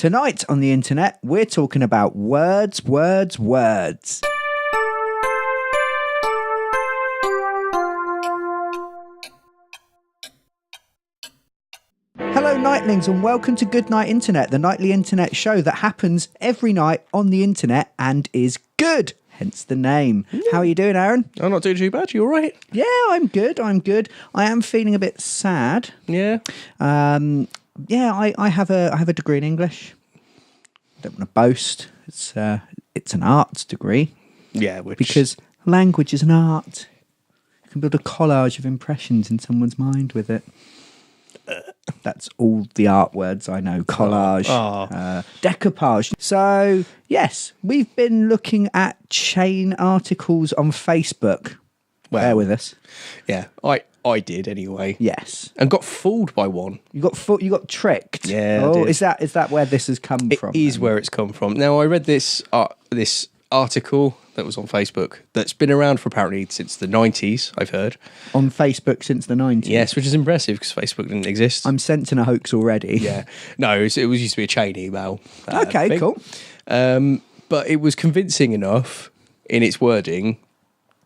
Tonight on the internet, we're talking about words. Hello, Nightlings, and welcome to Goodnight Internet, the nightly internet show that happens every night on the internet and is good. Hence the name. How are you doing, Aaron? I'm not doing too bad. You all right? Yeah, I'm good. I am feeling a bit sad. Yeah. I have a degree in English. Don't want to boast. It's an arts degree. Yeah, because language is an art. You can build a collage of impressions in someone's mind with it. That's all the art words I know. Collage, decoupage. So, yes, we've been looking at chain articles on Facebook. Well, bear with us. Yeah, I did anyway. Yes. And got fooled by one. You got tricked. Yeah. Oh, is that where this has come from? It is where it's come from. Now, I read this article that was on Facebook that's been around for apparently since the 90s, I've heard. On Facebook since the 90s? Yes, which is impressive because Facebook didn't exist. I'm sensing a hoax already. Yeah. No, it was used to be a chain email. Okay, thing. cool. But it was convincing enough in its wording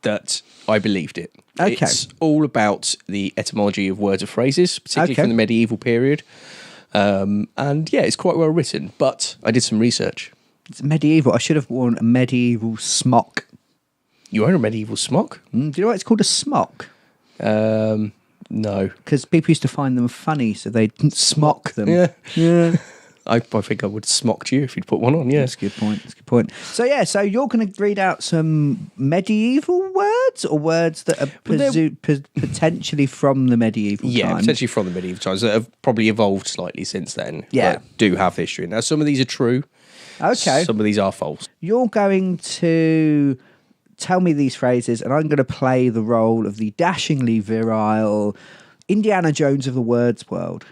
that I believed it. Okay. It's all about the etymology of words or phrases, particularly from the medieval period. And yeah, it's quite well written, but I did some research. It's medieval. I should have worn a medieval smock. You own a medieval smock? Do you know why it's called a smock? No. Because people used to find them funny, so they didn't smock them. Yeah. I think I would have smocked you if you'd put one on, yeah. That's a good point. So you're going to read out some medieval words or words that are potentially from the medieval times? Yeah, potentially from the medieval times that have probably evolved slightly since then. Yeah. But do have history. Now, some of these are true. Okay. Some of these are false. You're going to tell me these phrases, and I'm going to play the role of the dashingly virile Indiana Jones of the words world.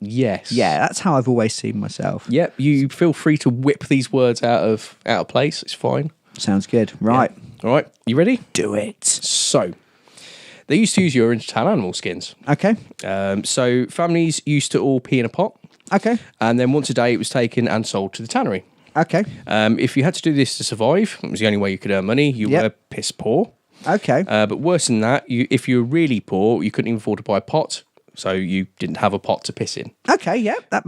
Yes. Yeah, that's how I've always seen myself. Yep. You feel free to whip these words out of place. It's fine. Sounds good. Right. Yeah. All right. You ready? Do it. So, they used to use urine to tan animal skins. Okay. So families used to all pee in a pot. Okay. And then once a day, it was taken and sold to the tannery. Okay. If you had to do this to survive, it was the only way you could earn money. You were piss poor. Okay. But worse than that, if you were really poor, you couldn't even afford to buy a pot. So you didn't have a pot to piss in. Okay, yeah, that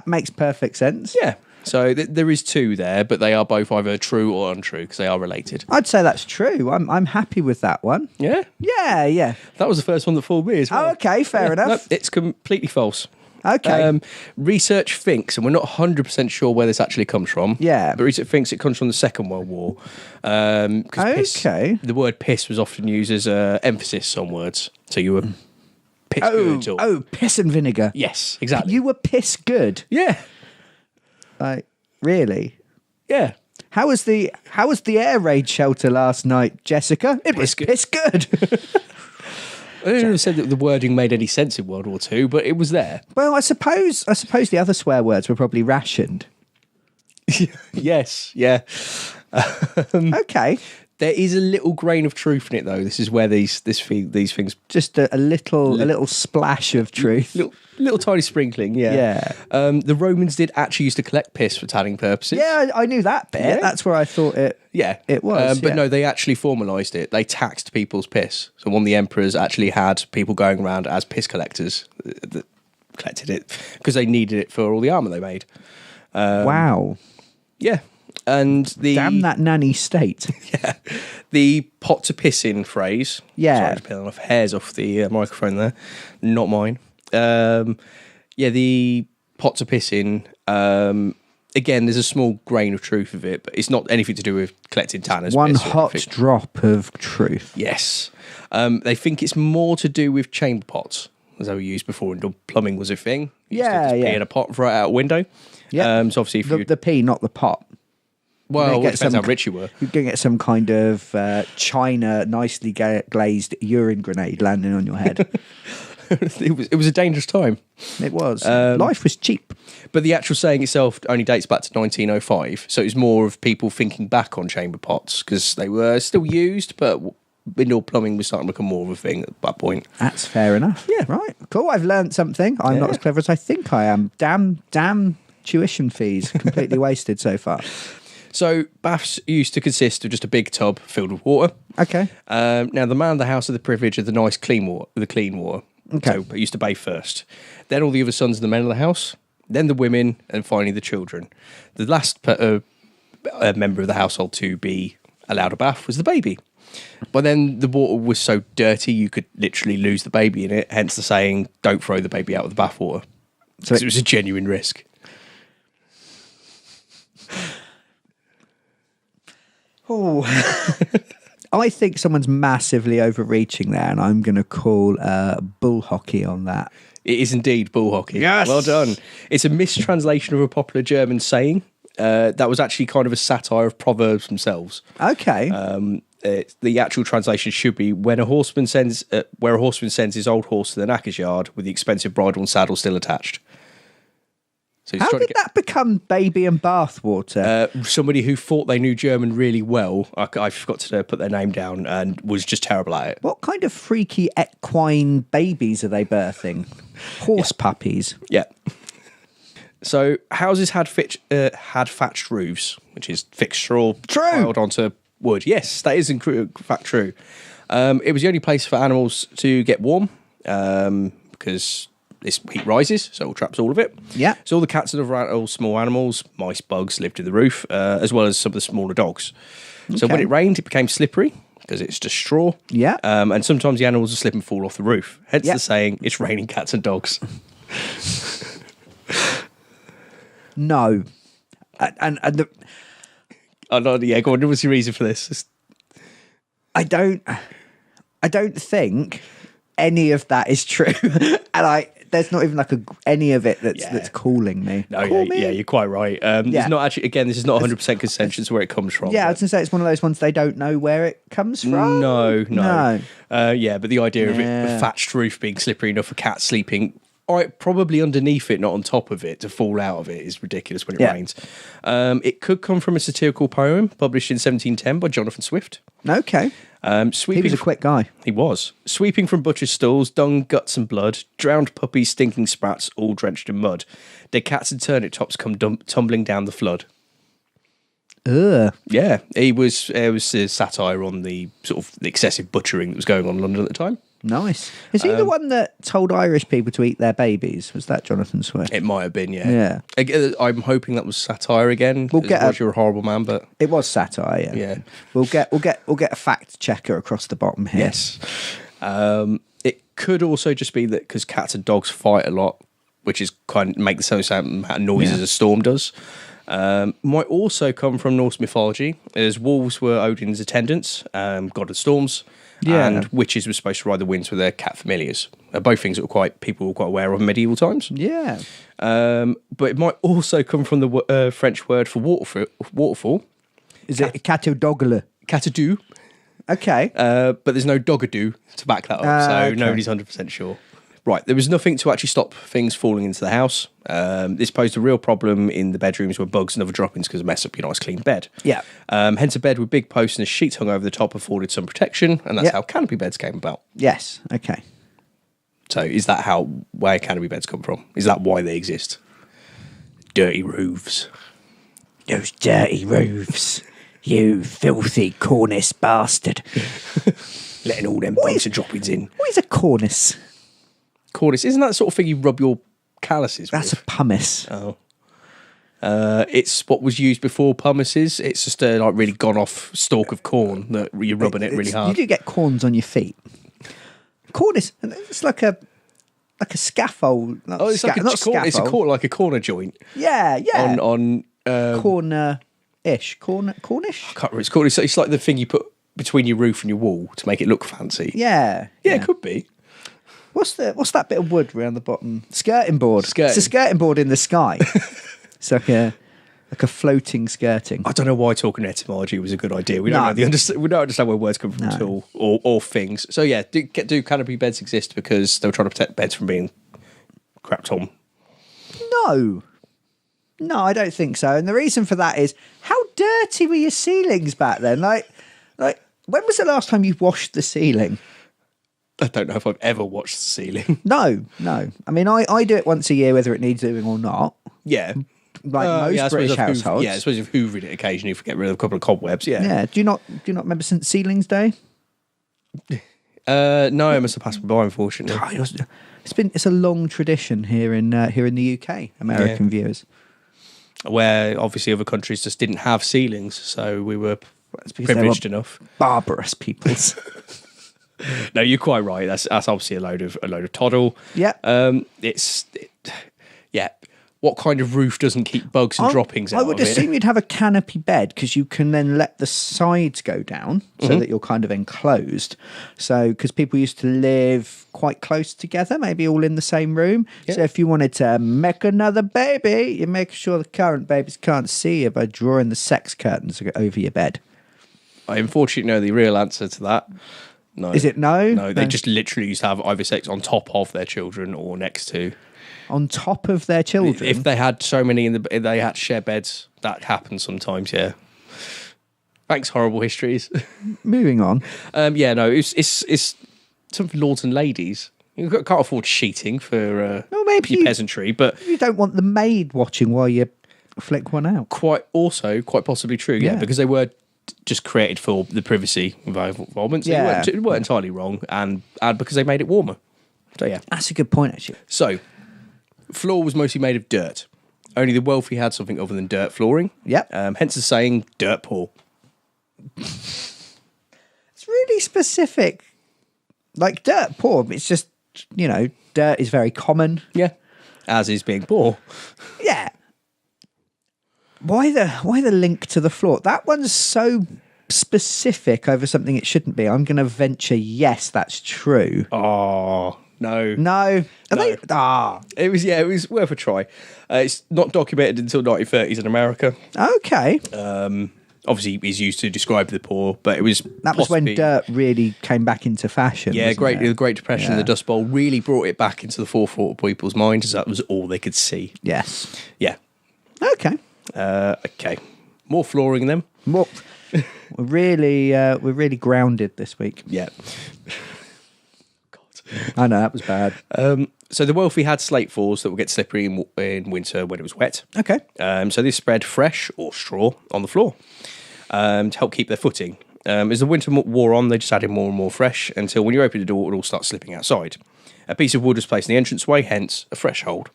makes perfect sense. Yeah. So there is two there, but they are both either true or untrue because they are related. I'd say that's true. I'm happy with that one. Yeah? Yeah. That was the first one that fooled me as well. Oh, okay, fair enough. No, it's completely false. Okay. Research thinks, and we're not 100% sure where this actually comes from. Yeah. But research thinks it comes from the Second World War. Okay. The word piss was often used as emphasis on words. So you were piss good. Oh, piss and vinegar. Yes, exactly. You were piss good. Yeah. Like, really? Yeah. How was the air raid shelter last night, Jessica? It was piss good. I don't know said that the wording made any sense in World War II, but it was there. Well, I suppose the other swear words were probably rationed. Yes, yeah. Okay. There is a little grain of truth in it, though. This is where these things just a little splash of truth, little tiny sprinkling. Yeah. The Romans did actually used to collect piss for tanning purposes. Yeah, I knew that bit. Yeah. That's where I thought it. Yeah, it was. But no, they actually formalised it. They taxed people's piss. So one of the emperors actually had people going around as piss collectors that collected it because they needed it for all the armour they made. Wow. Yeah. And damn that nanny state. Yeah, the pot to piss in phrase. Yeah, sorry, just peeling off hairs off the microphone there, not mine. The pot to piss in. Again, there's a small grain of truth of it, but it's not anything to do with collecting tanners. One hot drop of truth. Yes, they think it's more to do with chamber pots, as they were used before until plumbing was a thing. You used to just pee in a pot right out a window. Yeah, so obviously if the pee, not the pot. Well, it depends how rich you were. You're going to get some kind of China nicely glazed urine grenade landing on your head. It was a dangerous time. It was. Life was cheap. But the actual saying itself only dates back to 1905. So it was more of people thinking back on chamber pots because they were still used, but indoor plumbing was starting to become more of a thing at that point. That's fair enough. Yeah. Right. Cool. I've learned something. I'm not as clever as I think I am. Damn tuition fees completely wasted so far. So baths used to consist of just a big tub filled with water. Okay. Now the man of the house had the privilege of the nice clean water, Okay. So he used to bathe first. Then all the other sons and the men of the house. Then the women, and finally the children. The last member of the household to be allowed a bath was the baby. But then the water was so dirty you could literally lose the baby in it. Hence the saying, "Don't throw the baby out of the bathwater," because it was a genuine risk. Oh, I think someone's massively overreaching there, and I'm going to call bull hockey on that. It is indeed bull hockey. Yes! Well done. It's a mistranslation of a popular German saying that was actually kind of a satire of proverbs themselves. Okay. The actual translation should be where a horseman sends his old horse to the knacker's yard with the expensive bridle and saddle still attached. So how did that become baby and bath water? Somebody who thought they knew German really well, I forgot to put their name down, and was just terrible at it. What kind of freaky equine babies are they birthing? Horse puppies. Yeah. So houses had thatched roofs, which is fixed straw piled onto wood. Yes, that is in fact true. It was the only place for animals to get warm because this heat rises, so it traps all of it. Yeah. So all the cats and other small animals, mice, bugs, lived in the roof, as well as some of the smaller dogs. So when it rained, it became slippery because it's just straw. Yeah. And sometimes the animals will slip and fall off the roof. Hence the saying, "It's raining cats and dogs." No. And the... Oh, no, yeah, go on. What's your reason for this? I don't think any of that is true. And there's not even any of it that's calling me. No, yeah, you're quite right. There's not actually, again, this is not 100% consensus where it comes from. Yeah, I was going to say it's one of those ones they don't know where it comes from. No. Yeah, but the idea of a thatched roof being slippery enough for cats sleeping probably underneath it, not on top of it, to fall out of it is ridiculous when it rains. It could come from a satirical poem published in 1710 by Jonathan Swift. Okay. He was a quick guy. He was. Sweeping from butcher's stalls, dung, guts and blood, drowned puppies, stinking sprats, all drenched in mud. Dead cats and turnip tops come tumbling down the flood. Ugh. Yeah, it was a satire on the sort of the excessive butchering that was going on in London at the time. Nice. Is he the one that told Irish people to eat their babies? Was that Jonathan Swift? It might have been, yeah. I'm hoping that was satire again. You're a horrible man, but it was satire. Yeah. We'll get a fact checker across the bottom here. Yes. It could also just be that because cats and dogs fight a lot, which is kind of make the same amount of noise as a storm does. Might also come from Norse mythology, as wolves were Odin's attendants, god of storms. Yeah. And witches were supposed to ride the winds with their cat familiars. Both things that people were quite aware of in medieval times. Yeah. But it might also come from the French word for waterfall. Is it catadogler? Catadoo. Okay. But there's no dogadoo to back that up, so nobody's 100% sure. Right, there was nothing to actually stop things falling into the house. This posed a real problem in the bedrooms where bugs and other droppings could mess up your nice clean bed. Yeah. Hence a bed with big posts and a sheet hung over the top afforded some protection, and that's how canopy beds came about. Yes, okay. So is that where canopy beds come from? Is that why they exist? Dirty roofs. Those dirty roofs. You filthy cornice bastard. Letting all them bugs and droppings in. What is a cornice? Cornice, isn't that the sort of thing you rub your calluses That's with? a pumice. Oh. It's what was used before pumices. It's just a really gone off stalk of corn that you're rubbing it really hard. You do get corns on your feet. Cornice, it's like a scaffold. It's like a corner joint. Yeah. On corner-ish. Cornish? I can't remember what it's called. It's like the thing you put between your roof and your wall to make it look fancy. Yeah. Yeah, it could be. What's that bit of wood around the bottom? Skirting board. Skirting. It's a skirting board in the sky. It's like a floating skirting. I don't know why talking etymology was a good idea. We don't understand where words come from at all, or things. So yeah, do canopy beds exist because they were trying to protect beds from being crapped on? No, I don't think so. And the reason for that is how dirty were your ceilings back then? Like when was the last time you washed the ceiling? I don't know if I've ever watched the ceiling. No. I mean, I do it once a year, whether it needs doing or not. Yeah. like most British households. I suppose you've hoovered it occasionally to get rid of a couple of cobwebs. Yeah. Yeah. Do you not remember St. Ceiling's Day? No, I must have passed me by, unfortunately. It's a long tradition here in the UK, American viewers. Where obviously other countries just didn't have ceilings, so we were privileged enough. Barbarous peoples. No, you're quite right. That's obviously a load of toddle. Yeah. What kind of roof doesn't keep bugs and droppings out? I would assume you'd have a canopy bed because you can then let the sides go down so that you're kind of enclosed. So, because people used to live quite close together, maybe all in the same room. Yeah. So, if you wanted to make another baby, you make sure the current babies can't see you by drawing the sex curtains over your bed. I unfortunately know the real answer to that. No. Is it no? No, they just literally used to have either sex on top of their children or next to. On top of their children? If they had so many they had to share beds, that happens sometimes, yeah. Thanks, horrible histories. Moving on. It's something for lords and ladies. You can't afford sheeting for your peasantry, but... You don't want the maid watching while you flick one out. Quite possibly true, yeah, because they were just created for the privacy involvement. So you weren't entirely wrong, and because they made it warmer. So, yeah. That's a good point, actually. So... floor was mostly made of dirt. Only the wealthy had something other than dirt flooring. Yep. Hence the saying, dirt poor. It's really specific. Like dirt poor, it's just, dirt is very common. Yeah. As is being poor. Yeah. Why the link to the floor? That one's so specific over something it shouldn't be. I'm going to venture, yes, that's true. Oh... No. It was worth a try. It's not documented until 1930s in America. Okay. Obviously, it's used to describe the poor, but was when dirt really came back into fashion. Yeah, the Great Depression, the Dust Bowl really brought it back into the forefront of people's minds, as that was all they could see. Yes. Yeah. Okay. Okay. More flooring then. More. we're really grounded this week. Yeah. I know, that was bad. So the wealthy had slate floors that would get slippery in winter when it was wet. Okay. So they spread fresh or straw on the floor to help keep their footing. As the winter wore on, they just added more and more fresh until when you open the door, it would all start slipping outside. A piece of wood was placed in the entranceway, hence a threshold.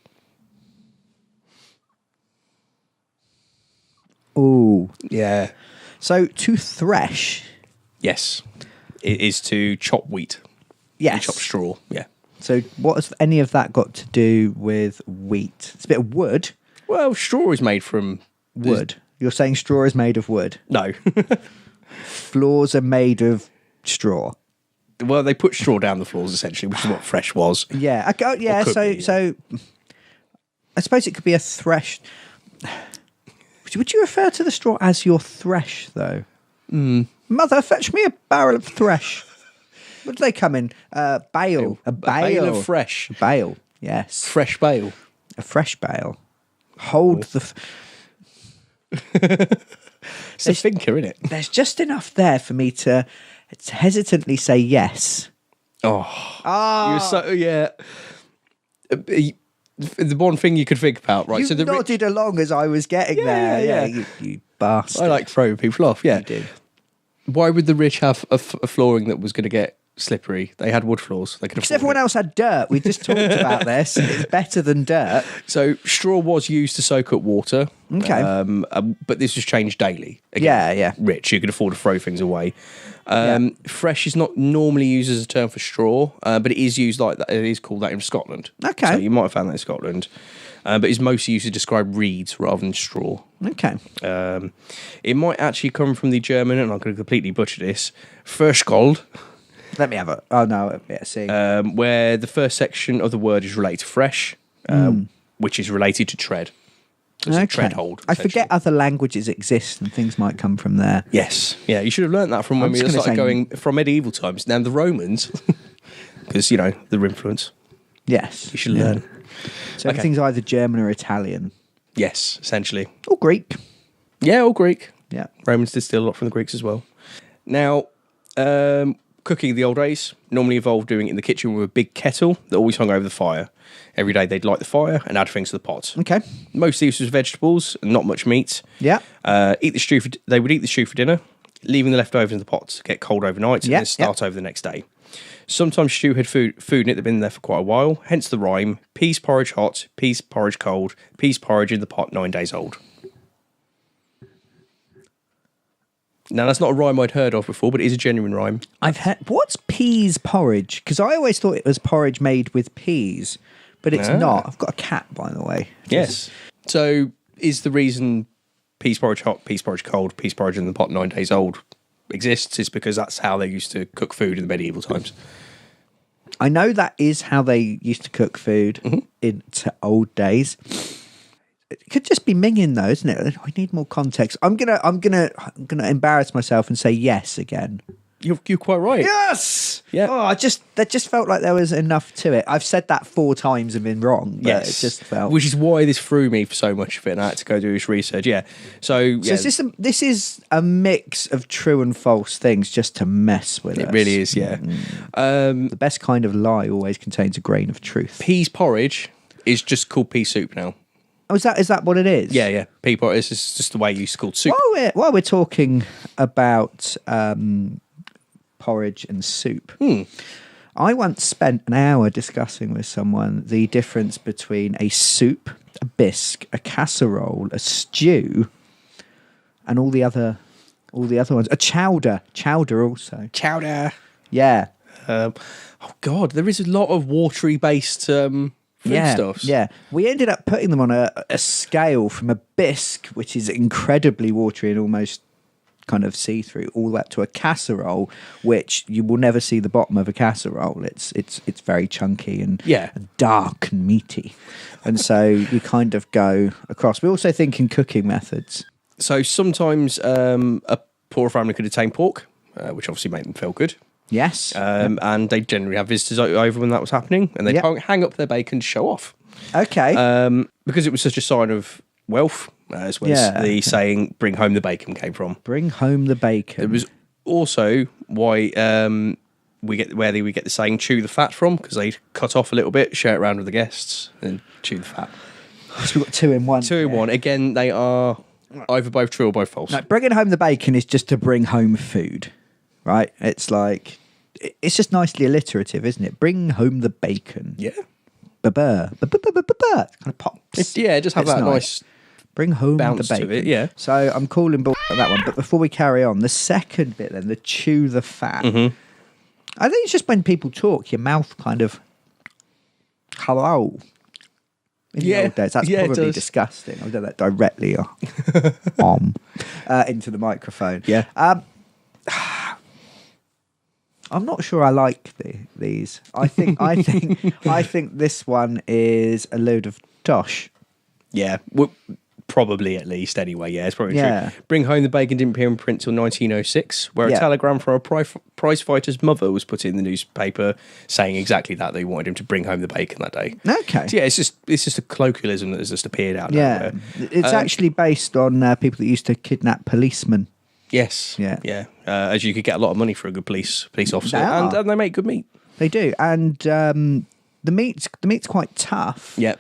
Ooh. Yeah. So to thresh... Yes. It is to chop wheat. Yes. Chop straw, yeah. So what has any of that got to do with wheat? It's a bit of wood. Well, straw is made from... Wood. You're saying straw is made of wood? No. Floors are made of straw. Well, they put straw down the floors, essentially, which is what fresh was. Yeah. So I suppose it could be a thresh... Would you refer to the straw as your thresh, though? Mother, fetch me a barrel of thresh. What do they come in? Bale. A bale of fresh. A bale, yes. Fresh bale. A fresh bale. Hold the... It's a thinker, isn't it? There's just enough there for me to hesitantly say yes. You're so... Yeah. The one thing you could think about, right? You nodded along as I was getting there. Yeah. You bastard. I like throwing people off, yeah. You do. Why would the rich have a flooring that was going to get slippery? They had wood floors. They could because everyone else had dirt. We just talked about this. It's better than dirt. So straw was used to soak up water. Okay. But this was changed daily. Again, yeah. Rich, you could afford to throw things away. Fresh is not normally used as a term for straw, but it is used like that. It is called that in Scotland. Okay. So you might have found that in Scotland. But it's mostly used to describe reeds rather than straw. Okay. It might actually come from the German, and I'm going to completely butcher this, Verschold. Let me have it. Oh, no. Yeah, see. Where the first section of the word is related to fresh, which is related to tread. So it's a tread hold. I forget other languages exist and things might come from there. Yes. Yeah, you should have learnt that from when we started going from medieval times. Now the Romans, because, their influence. Yes. You should learn. So everything's either German or Italian. Yes, essentially. Or Greek. Yeah, or Greek. Yeah. Romans did steal a lot from the Greeks as well. Now, cooking in the old days normally involved doing it in the kitchen with a big kettle that always hung over the fire. Every day they'd light the fire and add things to the pot. Okay. Mostly this was vegetables and not much meat. Yeah. They would eat the stew for dinner, leaving the leftovers in the pot to get cold overnight and then start over the next day. Sometimes stew had food in it that had been there for quite a while, hence the rhyme, peas porridge hot, peas porridge cold, peas porridge in the pot 9 days old. Now, that's not a rhyme I'd heard of before, but it is a genuine rhyme. I've had... What's peas porridge? Because I always thought it was porridge made with peas, but it's not. I've got a cat, by the way. Yes. So, is the reason peas porridge hot, peas porridge cold, peas porridge in the pot 9 days old exists is because that's how they used to cook food in the medieval times? I know that is how they used to cook food in old days. It could just be minging though, isn't it? I need more context. I'm gonna embarrass myself and say yes again. You're quite right. Yes. Yeah. Oh, that just felt like there was enough to it. I've said that 4 times and been wrong. But Yes. It just felt. Which is why this threw me for so much of it, and I had to go do this research. Yeah. So This is a mix of true and false things just to mess with us. it really is. Yeah. The best kind of lie always contains a grain of truth. Peas porridge is just called pea soup now. Oh, is that what it is? Yeah. Pea porridge is just the way you used to call soup. While we're talking about porridge and soup, I once spent an hour discussing with someone the difference between a soup, a bisque, a casserole, a stew, and all the other ones. A chowder also. Chowder. Yeah. Oh God, there is a lot of watery based foodstuffs. Yeah. We ended up putting them on a scale from a bisque, which is incredibly watery and almost kind of see-through, all the way up to a casserole, which you will never see the bottom of a casserole. It's very chunky and dark and meaty, and so you kind of go across. We also think in cooking methods. So sometimes a poor family could attain pork, which obviously made them feel good. Yes, and they generally have visitors over when that was happening, and they hang up their bacon to show off. Okay, because it was such a sign of wealth, as well as the saying "bring home the bacon" came from. Bring home the bacon. It was also why we get the saying "chew the fat" from, because they cut off a little bit, share it around with the guests, and chew the fat. So we've got 2 in 1. 2 in 1. Again, they are either both true or both false. No, bringing home the bacon is just to bring home food, right? It's like, it's just nicely alliterative, isn't it? Bring home the bacon. Yeah. Ba-ba. Ba-ba-ba-ba-ba. It kind of pops. Just have that nice bring home bounce the bacon. to it, yeah. So I'm calling bull on that one. But before we carry on, the second bit then, the chew the fat. I think it's just when people talk, your mouth kind of, hello. In the old days, that's probably disgusting. I've done that directly into the microphone. Yeah. I'm not sure I like these. I think this one is a load of tosh. Yeah, probably at least anyway. Yeah, it's probably Yeah. true. Bring home the bacon didn't appear in print till 1906, where a telegram from a prize fighter's mother was put in the newspaper saying exactly that. They wanted him to bring home the bacon that day. Okay. So yeah, it's just a colloquialism that has just appeared out. Yeah, nowhere. it's actually based on people that used to kidnap policemen. Yes. Yeah. As you could get a lot of money for a good police officer, They are. and they make good meat. They do, and the meat's quite tough. Yeah.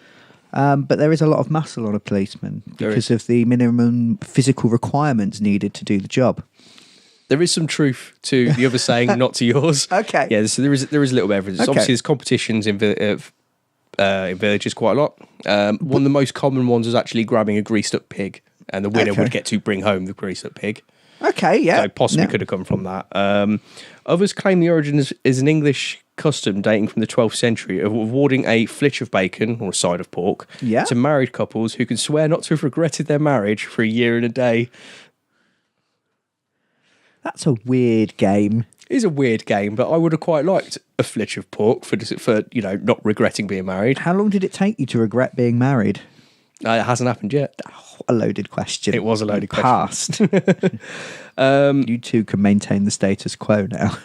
But there is a lot of muscle on a policeman because of the minimum physical requirements needed to do the job. There is some truth to the other saying, not to yours. Okay. Yeah, so there is a little bit of evidence. Okay. Obviously, there's competitions in villages quite a lot. One of the most common ones is actually grabbing a greased up pig, and the winner would get to bring home the greased up pig. Okay, yeah. So possibly could have come from that. Others claim the origin is an English custom dating from the 12th century of awarding a flitch of bacon or a side of pork to married couples who can swear not to have regretted their marriage for a year and a day. That's a weird game. It is a weird game, but I would have quite liked a flitch of pork for not regretting being married. How long did it take you to regret being married? It hasn't happened yet. A loaded question. It was a loaded question. Passed. You two can maintain the status quo now.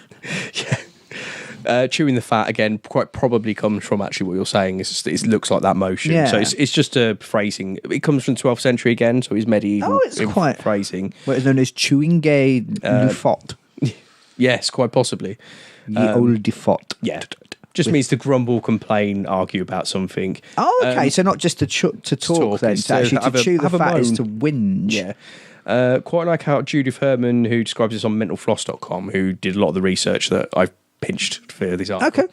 Chewing the fat, again, quite probably comes from actually what you're saying. It looks like that motion. Yeah. So it's just a phrasing. It comes from the 12th century again, so it's medieval quite phrasing. What is known as chewing gay fought. Yes, quite possibly. Ye old fought. Yeah. Just means to grumble, complain, argue about something. Oh, okay. So not just to talk then, to actually to chew the fat is to whinge. Yeah. Quite like how Judith Herman, who describes this on mentalfloss.com, who did a lot of the research that I've pinched for this article.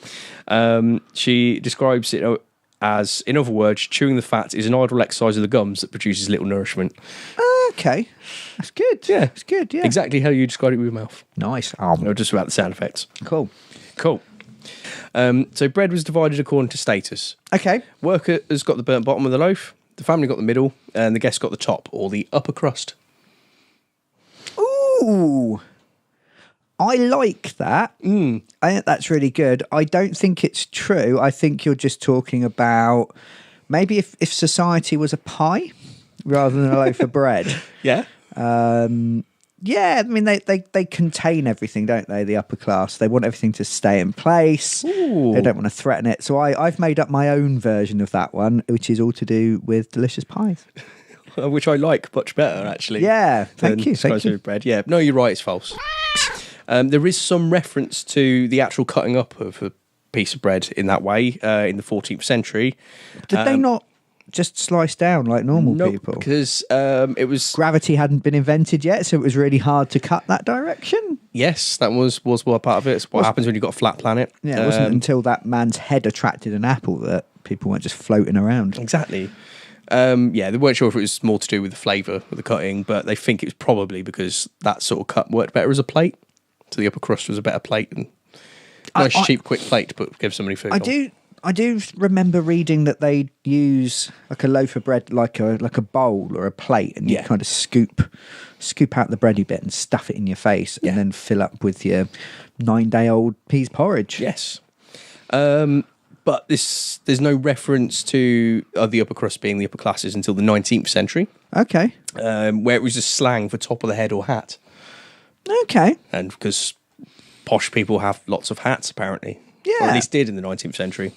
Okay. She describes it as, in other words, chewing the fat is an idle exercise of the gums that produces little nourishment. Okay. That's good. Yeah. That's good, yeah. Exactly how you described it with your mouth. Nice. Or just about the sound effects. Cool. So bread was divided according to status. Okay. Worker has got the burnt bottom of the loaf, the family got the middle, and the guest got the top, or the upper crust. Ooh. I like that. I think that's really good. I don't think it's true. I think you're just talking about maybe if society was a pie rather than a loaf of bread. Yeah. Yeah, I mean, they contain everything, don't they? The upper class. They want everything to stay in place. Ooh. They don't want to threaten it. So I've made up my own version of that one, which is all to do with delicious pies. Which I like much better, actually. Yeah, thank you. Bread. Yeah, no, you're right, it's false. There is some reference to the actual cutting up of a piece of bread in that way in the 14th century. Did they not just slice down like normal people? Because it was... Gravity hadn't been invented yet, so it was really hard to cut that direction. Yes, that was one part of it. It's what happens when you've got a flat planet. Yeah, it wasn't until that man's head attracted an apple that people weren't just floating around. Exactly. Yeah, they weren't sure if it was more to do with the flavour of the cutting, but they think it was probably because that sort of cut worked better as a plate. So the upper crust was a better plate and nice, cheap, quick plate to give somebody food. I do remember reading that they use like a loaf of bread, like a bowl or a plate, and you kind of scoop out the bready bit and stuff it in your face, and then fill up with your 9-day-old peas porridge. Yes. But there's no reference to the upper crust being the upper classes until the 19th century. Okay. Where it was just slang for top of the head or hat. Okay. And because posh people have lots of hats, apparently. Yeah. Or at least did in the 19th century.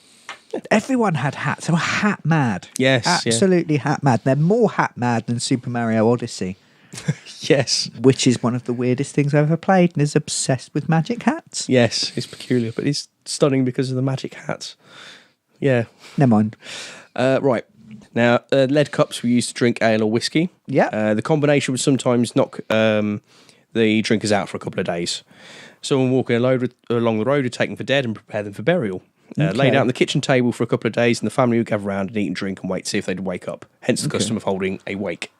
Everyone had hats. They were hat mad. Yes. Absolutely hat mad. They're more hat mad than Super Mario Odyssey. Yes. Which is one of the weirdest things I've ever played and is obsessed with magic hats. Yes, it's peculiar, but it's stunning because of the magic hats. Yeah. Never mind. Right. Now, lead cups were used to drink ale or whiskey. Yeah. The combination would sometimes knock the drinkers out for a couple of days. Someone walking along the road would take them for dead and prepare them for burial. Laid out on the kitchen table for a couple of days, and the family would gather around and eat and drink and wait to see if they'd wake up. Hence the custom of holding a wake.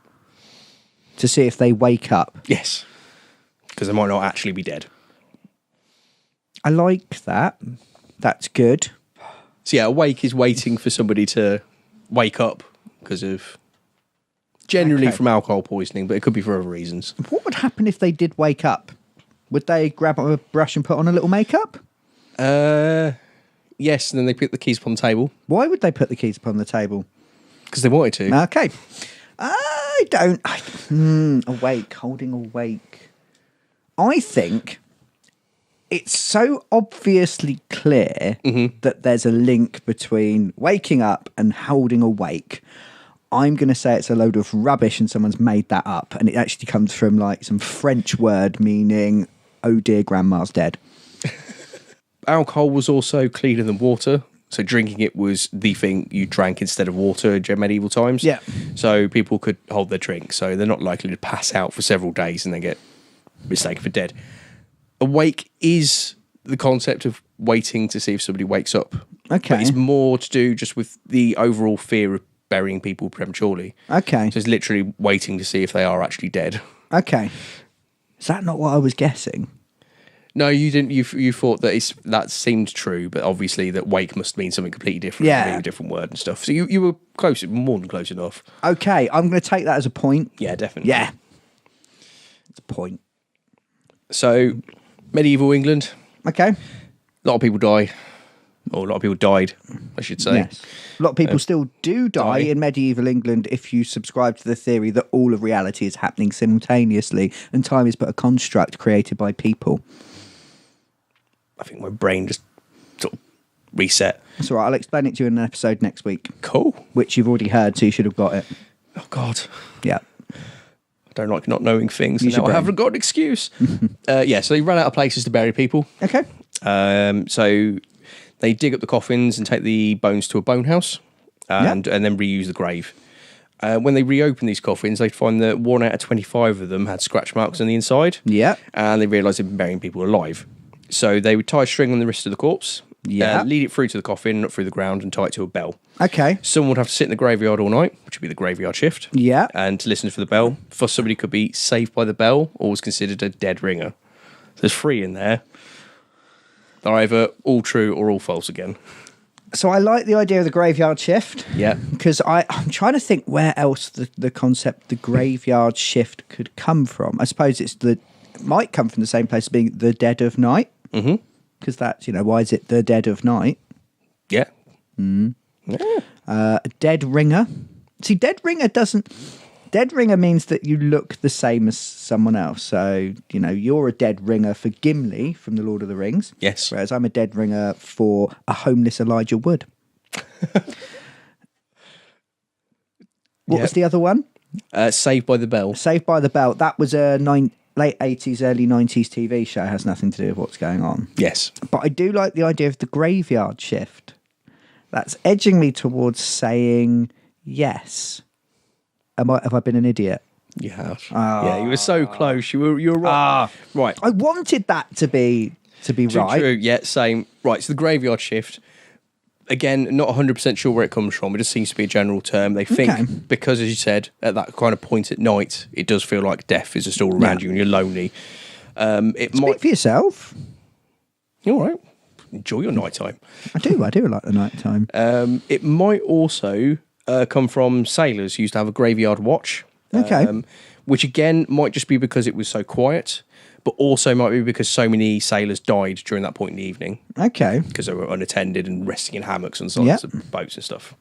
To see if they wake up. Yes. Because they might not actually be dead. I like that. That's good. So yeah, a wake is waiting for somebody to wake up because of... Generally from alcohol poisoning, but it could be for other reasons. What would happen if they did wake up? Would they grab a brush and put on a little makeup? Yes, and then they put the keys upon the table. Why would they put the keys upon the table? Because they wanted to. Okay. Awake, holding awake. I think it's so obviously clear that there's a link between waking up and holding awake. I'm going to say it's a load of rubbish and someone's made that up. And it actually comes from like some French word meaning, oh dear, grandma's dead. Alcohol was also cleaner than water. So drinking it was the thing you drank instead of water in medieval times. Yeah. So people could hold their drink. So they're not likely to pass out for several days and then get mistaken for dead. Awake is the concept of waiting to see if somebody wakes up. Okay. But it's more to do just with the overall fear of burying people prematurely. Okay. So it's literally waiting to see if they are actually dead. Okay. Is that not what I was guessing? No, you didn't. You thought that that seemed true, but obviously that wake must mean something completely different. Yeah. Mean a different word and stuff. So you were close, more than close enough. Okay, I'm going to take that as a point. Yeah, definitely. Yeah. It's a point. So, medieval England. Okay. A lot of people die. Or a lot of people died, I should say. Yes. A lot of people still do die in medieval England if you subscribe to the theory that all of reality is happening simultaneously and time is but a construct created by people. I think my brain just sort of reset. That's all right. I'll explain it to you in an episode next week. Cool. Which you've already heard, so you should have got it. Oh, God. Yeah. I don't like not knowing things, Use and now your I brain. haven't got an excuse. So they ran out of places to bury people. Okay. So They dig up the coffins and take the bones to a bone house and then reuse the grave. When they reopen these coffins, they find that 1 out of 25 of them had scratch marks on the inside. Yeah. And they realise they've been burying people alive. So they would tie a string on the wrist of the corpse, lead it through to the coffin, not through the ground, and tie it to a bell. Okay. Someone would have to sit in the graveyard all night, which would be the graveyard shift. Yeah. And to listen for the bell. For somebody could be saved by the bell or was considered a dead ringer. So there's 3 in there. They're either all true or all false again. So I like the idea of the graveyard shift. Yeah. Because I'm trying to think where else the concept, the graveyard shift, could come from. I suppose it might come from the same place as being the dead of night. Mm-hmm. Because that's, why is it the dead of night? Yeah. A dead ringer. See, dead ringer means that you look the same as someone else. So, you're a dead ringer for Gimli from The Lord of the Rings. Yes. Whereas I'm a dead ringer for a homeless Elijah Wood. What was the other one? Saved by the Bell. Saved by the Bell. That was a late 80s, early 90s TV show. It has nothing to do with what's going on. Yes. But I do like the idea of the graveyard shift. That's edging me towards saying yes. Have I been an idiot? You have. Yeah, you were so close. You were right. Right. I wanted that to be right. True. Yeah, same. Right. So the graveyard shift. Again, not 100% sure where it comes from. It just seems to be a general term. They think because, as you said, at that kind of point at night, it does feel like death is just all around you and you're lonely. Speak for yourself. All right. Enjoy your nighttime. I do like the nighttime. It might also come from sailors who used to have a graveyard watch. Okay. Which again might just be because it was so quiet, but also might be because so many sailors died during that point in the evening. Okay. Because they were unattended and resting in hammocks and sides of boats and stuff.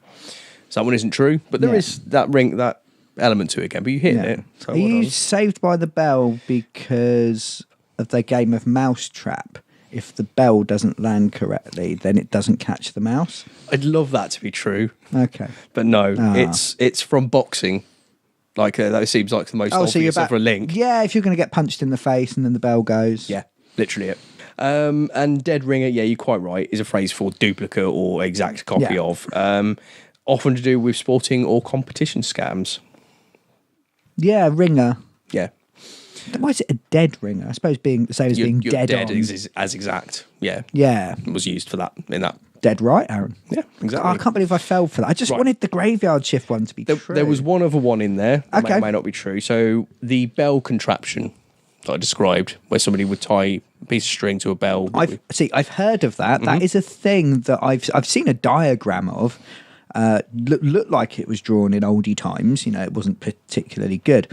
So that one isn't true, but there is that element to it again. But you hit it. So Are you saved by the bell because of the game of Mousetrap? If the bell doesn't land correctly, then it doesn't catch the mouse. I'd love that to be true. Okay. But no, it's from boxing. Like, that seems like the most obvious of a link. Yeah, if you're going to get punched in the face and then the bell goes. Yeah, literally it. And dead ringer, yeah, you're quite right, is a phrase for duplicate or exact copy of. Often to do with sporting or competition scams. Yeah, ringer. Yeah. Why is it a dead ringer? I suppose the same as being dead on. Is as exact. Yeah. Yeah. It was used for that in that. Dead right, Aaron. Yeah, exactly. Oh, I can't believe I fell for that. I just wanted the graveyard shift one to be true. There was one other one in there that may not be true. So the bell contraption that I described, where somebody would tie a piece of string to a bell. I've heard of that. That is a thing that I've seen a diagram of. Looked like it was drawn in oldie times. It wasn't particularly good.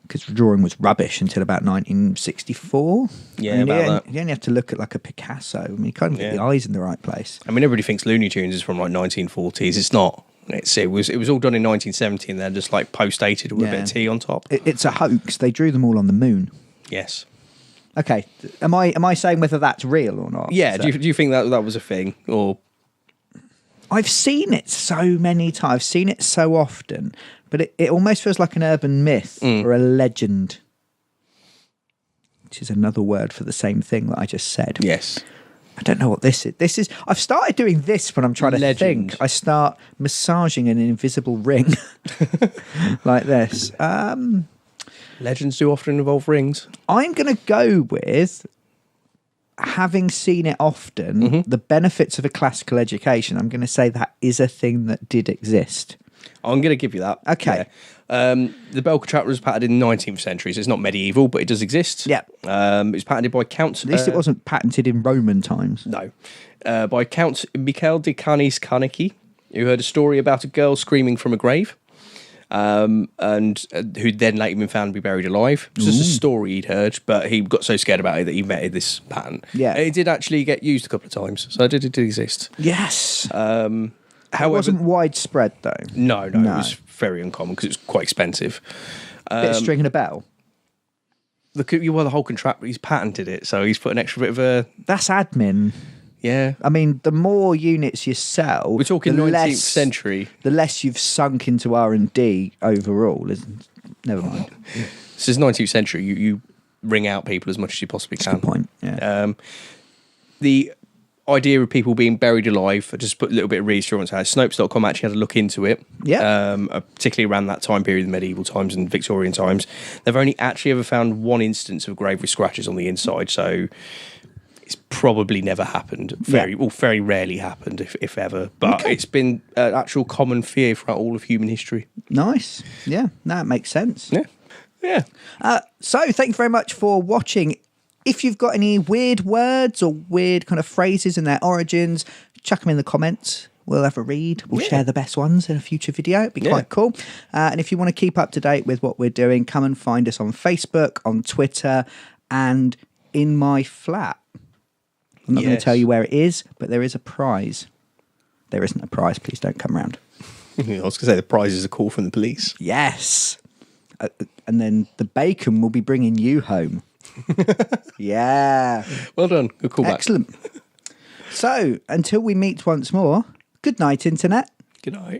Because drawing was rubbish until about 1964. Yeah, about that. You only have to look at like a Picasso. I mean, you can't get the eyes in the right place. I mean, everybody thinks Looney Tunes is from like 1940s. It's not. It was all done in 1970 and they're just like post-dated with a bit of tea on top. It's a hoax. They drew them all on the moon. Yes. Okay. Am I saying whether that's real or not? Yeah. Do you think that was a thing? Or I've seen it so many times. I've seen it so often. But it almost feels like an urban myth or a legend, which is another word for the same thing that I just said. Yes. I don't know what this is. I've started doing this when I'm trying to think. I start massaging an invisible ring like this. Legends do often involve rings. I'm going to go with, having seen it often, the benefits of a classical education. I'm going to say that is a thing that did exist. I'm going to give you that. Okay. Yeah. The bell contraption was patented in the 19th century, so it's not medieval, but it does exist. Yeah. It was patented by Count... At least it wasn't patented in Roman times. No. By Count Michael de Canis Kaniki, who heard a story about a girl screaming from a grave, and who'd then later been found to be buried alive. It was just a story he'd heard, but he got so scared about it that he invented this patent. Yeah. It did actually get used a couple of times, so it did exist. Yes. However, it wasn't widespread, though. No, it was very uncommon because it was quite expensive. Bit of string and a bell. The whole contract, he's patented it, so he's put an extra bit of a... That's admin. Yeah. I mean, the more units you sell... We're talking 19th century. The less you've sunk into R&D overall. Never mind. This is 19th century. You ring out people as much as you possibly can. That's a good point, yeah. idea of people being buried alive. I just put a little bit of reassurance out. Snopes.com actually had a look into it. Yeah. Particularly around that time period, the medieval times and Victorian times. They've only actually ever found one instance of a grave with scratches on the inside, so it's probably never happened. Very rarely happened, if ever. But it's been an actual common fear throughout all of human history. Nice. Yeah, no, it makes sense. Yeah. So thank you very much for watching. If you've got any weird words or weird kind of phrases and their origins, chuck them in the comments. We'll have a read. We'll share the best ones in a future video. It'd be quite cool. And if you want to keep up to date with what we're doing, come and find us on Facebook, on Twitter, and in my flat. I'm not going to tell you where it is, but there is a prize. There isn't a prize. Please don't come round. I was going to say the prize is a call from the police. Yes. And then the bacon will be bringing you home. Yeah. Well done. Good callback. Excellent. So, until we meet once more, good night, Internet. Good night.